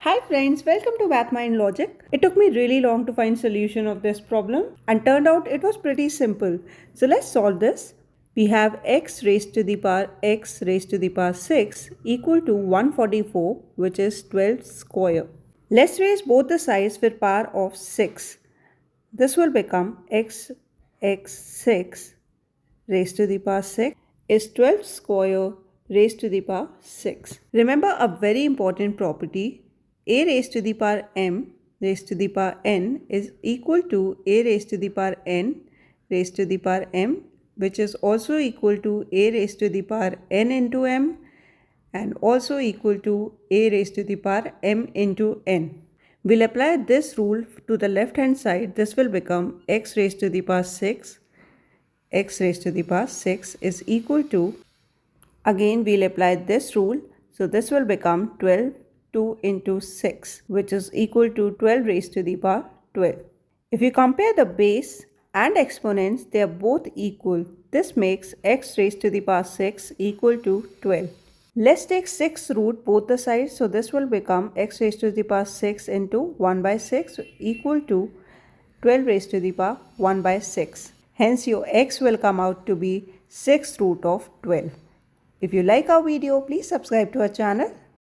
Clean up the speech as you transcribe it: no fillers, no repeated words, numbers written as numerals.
Hi friends, welcome to Math Mind Logic. It took me really long to find solution of this problem and turned out it was pretty simple. So let's solve this. We have x raised to the power x raised to the power 6 equal to 144, which is 12 square. Let's raise both the sides with power of 6. This will become x6 raised to the power 6 is 12 square raised to the power 6. Remember a very important property, a raised to the power m raised to the power n is equal to a raised to the power n raised to the power m, which is also equal to a raised to the power n into m and also equal to a raised to the power m into n. We'll apply this rule to the left hand side. This will become x raised to the power 6 x raised to the power 6 is equal to, again we'll apply this rule, so this will become 12 2 into 6, which is equal to 12 raised to the power 12. If you compare the base and exponents, they are both equal. This makes x raised to the power 6 equal to 12. Let's take 6 root both the sides, so this will become x raised to the power 6 into 1 by 6 equal to 12 raised to the power 1 by 6. Hence your x will come out to be 6 root of 12. If you like our video, please subscribe to our channel.